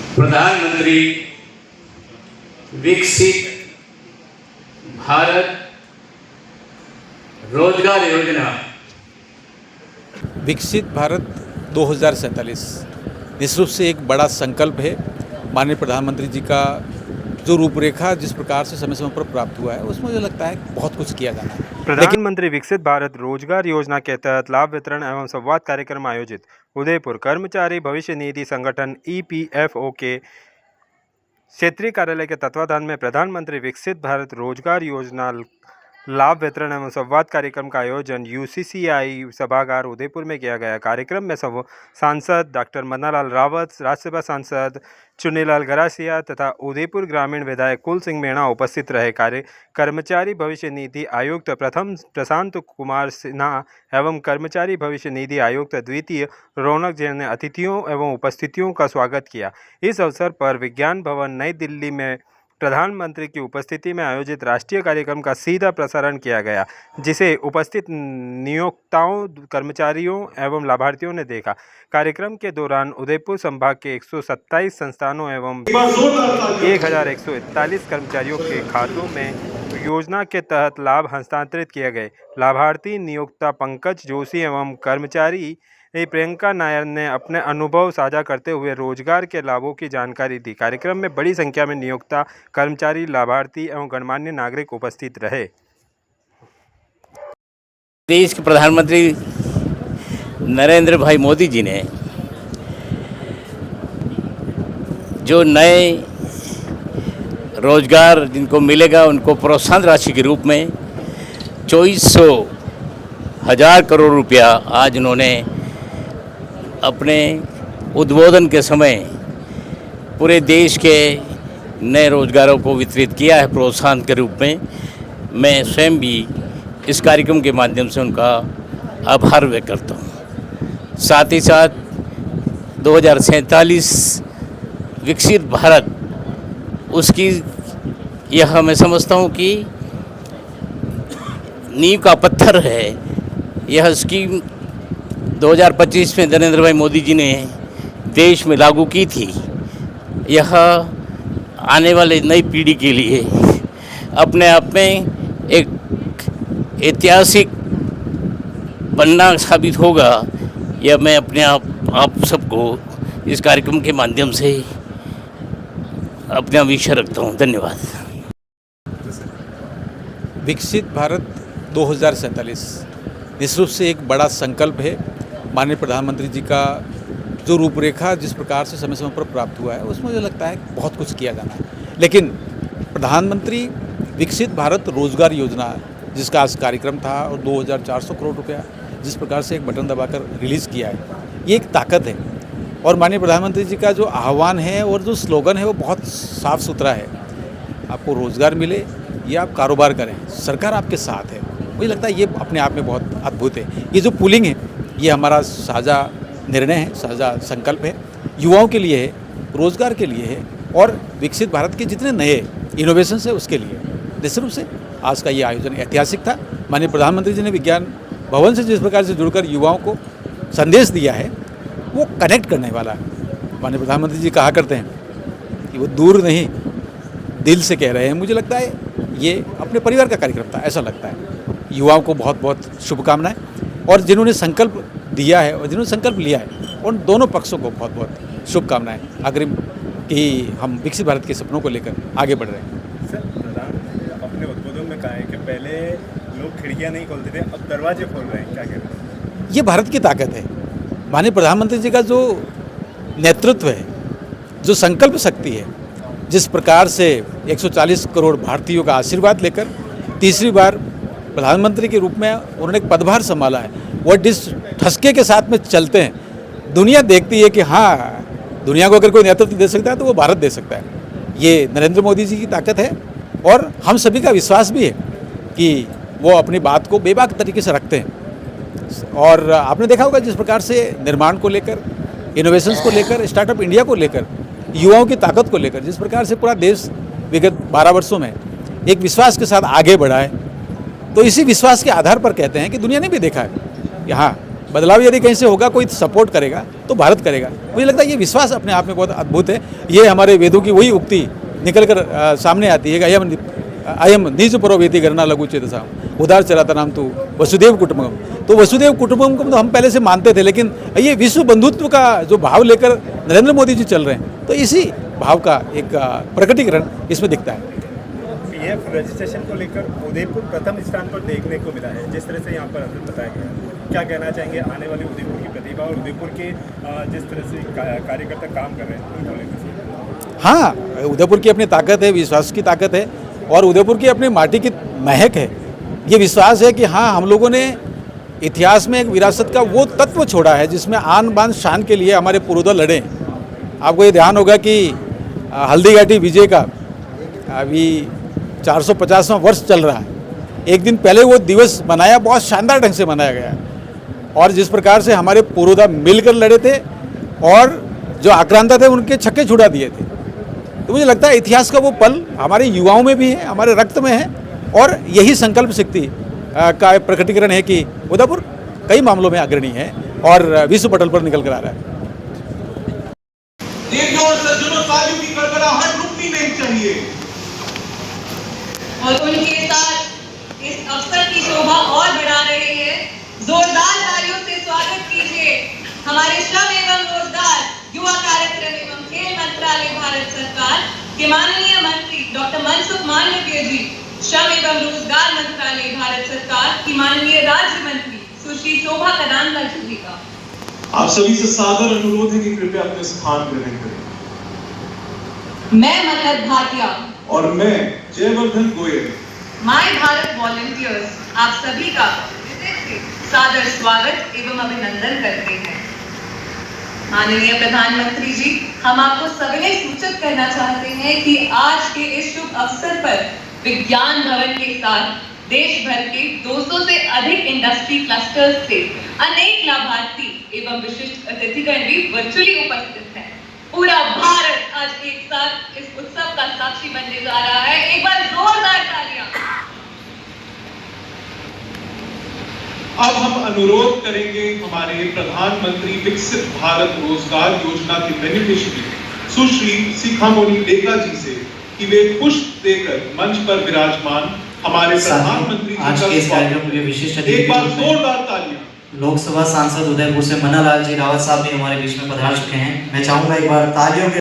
प्रधानमंत्री विकसित भारत रोजगार योजना। विकसित भारत 2047 निश्चित रूप से एक बड़ा संकल्प है। माननीय प्रधानमंत्री जी का जो रूपरेखा जिस प्रकार से समय समय पर प्राप्त हुआ है, उसमें मुझे लगता है बहुत कुछ किया जाना है। प्रधानमंत्री विकसित भारत रोजगार योजना के तहत लाभ वितरण एवं संवाद कार्यक्रम आयोजित उदयपुर कर्मचारी भविष्य निधि संगठन EPFO के क्षेत्रीय कार्यालय के तत्वाधान में प्रधानमंत्री विकसित भारत रोजगार योजना लाभ वितरण एवं संवाद कार्यक्रम का आयोजन UCCI सभागार उदयपुर में किया गया। कार्यक्रम में सांसद डॉक्टर मन्नालाल रावत, राज्यसभा सांसद चुन्नीलाल गरासिया तथा उदयपुर ग्रामीण विधायक कुल सिंह मीणा उपस्थित रहे। कर्मचारी भविष्य निधि आयुक्त प्रथम प्रशांत कुमार सिन्हा एवं कर्मचारी भविष्य निधि आयुक्त द्वितीय रौनक जैन ने अतिथियों एवं उपस्थितियों का स्वागत किया। इस अवसर पर विज्ञान भवन नई दिल्ली में प्रधानमंत्री की उपस्थिति में आयोजित राष्ट्रीय कार्यक्रम का सीधा प्रसारण किया गया, जिसे उपस्थित नियोक्ताओं, कर्मचारियों एवं लाभार्थियों ने देखा। कार्यक्रम के दौरान उदयपुर संभाग के 127 संस्थानों एवं 1141 कर्मचारियों के खातों में योजना के तहत लाभ हस्तांतरित किए गए। लाभार्थी नियोक्ता पंकज जोशी एवं कर्मचारी प्रियंका नायर ने अपने अनुभव साझा करते हुए रोजगार के लाभों की जानकारी दी। कार्यक्रम में बड़ी संख्या में नियोक्ता, कर्मचारी, लाभार्थी एवं गणमान्य नागरिक उपस्थित रहे। देश के प्रधानमंत्री नरेंद्र भाई मोदी जी ने जो नए रोजगार जिनको मिलेगा उनको प्रोत्साहन राशि के रूप में 24,000 करोड़ रुपया आज उन्होंने अपने उद्बोधन के समय पूरे देश के नए रोजगारों को वितरित किया है प्रोत्साहन के रूप में। मैं स्वयं भी इस कार्यक्रम के माध्यम से उनका आभार व्यक्त करता हूँ। साथ ही साथ 2047 विकसित भारत, उसकी यह मैं समझता हूँ कि नींव का पत्थर है। यह स्कीम 2025 में नरेंद्र भाई मोदी जी ने देश में लागू की थी। यह आने वाले नई पीढ़ी के लिए अपने आप में एक ऐतिहासिक पन्ना साबित होगा। यह मैं अपने आप सबको इस कार्यक्रम के माध्यम से अपना विषय रखता हूँ। धन्यवाद। विकसित भारत 2047 निश्चित रूप से एक बड़ा संकल्प है। माननीय प्रधानमंत्री जी का जो रूपरेखा जिस प्रकार से समय समय पर प्राप्त हुआ है, उसमें मुझे लगता है बहुत कुछ किया जाना है। लेकिन प्रधानमंत्री विकसित भारत रोजगार योजना जिसका आज कार्यक्रम था और 2,400 करोड़ रुपया जिस प्रकार से एक बटन दबाकर रिलीज़ किया है, ये एक ताकत है। और माननीय प्रधानमंत्री जी का जो आह्वान है और जो स्लोगन है वो बहुत साफ़ सुथरा है। आपको रोज़गार मिले या आप कारोबार करें, सरकार आपके साथ है। मुझे लगता है ये अपने आप में बहुत अद्भुत है। ये जो पुलिंग है, ये हमारा साझा निर्णय है, साझा संकल्प है, युवाओं के लिए है, रोज़गार के लिए है और विकसित भारत के जितने नए इनोवेशंस है उसके लिए। निश्चित रूप से आज का ये आयोजन ऐतिहासिक था। माननीय प्रधानमंत्री जी ने विज्ञान भवन से जिस प्रकार से जुड़कर युवाओं को संदेश दिया है, वो कनेक्ट करने वाला है। माननीय प्रधानमंत्री जी कहा करते हैं कि वो दूर नहीं, दिल से कह रहे हैं। मुझे लगता है ये अपने परिवार का कार्यक्रम था, ऐसा लगता है। युवाओं को बहुत बहुत शुभकामनाएं और जिन्होंने संकल्प दिया है और जिन्होंने संकल्प लिया है, उन दोनों पक्षों को बहुत बहुत शुभकामनाएं अग्रिम कि हम विकसित भारत के सपनों को लेकर आगे बढ़ रहे हैं। सर, प्रधानमंत्री अपने उद्बोधन में कहा है कि पहले लोग खिड़कियां नहीं खोलते थे, अब दरवाजे खोल रहे हैं। क्या कहते हैं? ये भारत की ताकत है। माननीय प्रधानमंत्री जी का जो नेतृत्व है, जो संकल्प शक्ति है, जिस प्रकार से 140 करोड़ भारतीयों का आशीर्वाद लेकर तीसरी बार प्रधानमंत्री के रूप में उन्होंने एक पदभार संभाला है, वो जिस ठसके के साथ में चलते हैं, दुनिया देखती है कि हाँ, दुनिया को अगर कोई नेतृत्व दे सकता है तो वो भारत दे सकता है। ये नरेंद्र मोदी जी की ताकत है और हम सभी का विश्वास भी है कि वो अपनी बात को बेबाक तरीके से रखते हैं। और आपने देखा होगा जिस प्रकार से निर्माण को लेकर, इनोवेशंस को लेकर, स्टार्टअप इंडिया को लेकर, युवाओं की ताकत को लेकर जिस प्रकार से पूरा देश विगत 12 वर्षों में एक विश्वास के साथ आगे बढ़ा है, तो इसी विश्वास के आधार पर कहते हैं कि दुनिया ने भी देखा है कि हाँ, बदलाव यदि कहीं से होगा, कोई सपोर्ट करेगा तो भारत करेगा। मुझे लगता है ये विश्वास अपने आप में बहुत अद्भुत है। ये हमारे वेदों की वही उक्ति निकल कर सामने आती है कि अयम निज परो वेति गणना लघु चेतसा उदार चलाता नाम तो वसुदेव कुटुंबकम। तो वसुदेव कुटुंबकम को तो हम पहले से मानते थे, लेकिन ये विश्व बंधुत्व का जो भाव लेकर नरेंद्र मोदी जी चल रहे हैं, तो इसी भाव का एक प्रकटीकरण इसमें दिखता है। पीएफ रजिस्ट्रेशन को लेकर उदयपुर प्रथम स्थान पर देखने को मिला है, जिस तरह से यहाँ पर बताया गया है। क्या कहना चाहेंगे आने वाली उदयपुर की प्रतिभा और उदयपुर के जिस तरह से कार्यकर्ता काम कर रहे हैं उनको लेकर? हाँ, उदयपुर की अपनी ताकत है, विश्वास की ताकत है, और उदयपुर की अपनी माटी की महक है। ये विश्वास है कि हाँ, हम लोगों ने इतिहास में एक विरासत का वो तत्व छोड़ा है जिसमें आन बान शान के लिए हमारे पूर्वज लड़े। आपको ये ध्यान होगा कि हल्दीघाटी विजय का अभी 450वां वर्ष चल रहा है। एक दिन पहले वो दिवस मनाया, बहुत शानदार ढंग से मनाया गया, और जिस प्रकार से हमारे पूर्वज मिलकर लड़े थे और जो आक्रांता थे उनके छक्के छुड़ा दिए थे। तो मुझे लगता है इतिहास का वो पल हमारे युवाओं में भी है, हमारे रक्त में है, और यही संकल्प शक्ति का प्रकटीकरण है कि उदयपुर कई मामलों में अग्रणी है और विश्व पटल पर निकल कर आ रहा है। तालियों की गड़गड़ाहट रुकनी नहीं चाहिए। और उनके साथ इस अवसर की शोभा और बढ़ा रहे हैं। जोरदार तालियों से स्वागत कीजिए हमारे श्रम एवं रोजगार, युवा कार्यक्रम एवं खेल मंत्रालय भारत सरकार के माननीय मंत्री डॉक्टर मनसुख मांडविया जी, श्रम एवं रोजगार मंत्रालय भारत सरकार की माननीय राज्य मंत्री सुश्री शोभा कदानकर जी का। आप सभी से सादर अनुरोध है कि कृपया अपने स्थान ग्रहण करें। मैं मन्नत भाटिया और मैं जयवर्धन गोयल, माय भारत वॉलंटियर्स आप सभी का हृदय से सादर स्वागत एवं अभिनंदन करते हैं। माननीय प्रधानमंत्री जी, हम आपको सविनय सूचित करना चाहते हैं कि आज के इस शुभ अवसर पर विज्ञान भवन के साथ देश भर के 200 से अधिक इंडस्ट्री क्लस्टर्स से अनेक लाभार्थी एवं विशिष्ट अतिथिगण भी वर्चुअली उपस्थित हैं। पूरा भारत आज एक साथ इस उत्सव का साक्षी बनने जा रहा है। एक बार जोरदार तालियां। अब हम अनुरोध करेंगे हमारे प्रधानमंत्री विकसित भारत रोजगार योजना के बेनिफिशियरी सुश्री शिखामणि लेखा जी से कि वे पुष्प देकर मंच पर विराजमान हमारे प्रधानमंत्री जी आज के इस कार्यक्रम के विशिष्ट अतिथि एक बार जोरदार तालियां। लोकसभा सांसद उदयपुर से मन्नालाल जी रावत साहब भी हमारे बीच में पधार चुके हैं। मैं चाहूंगा एक बार तालियों के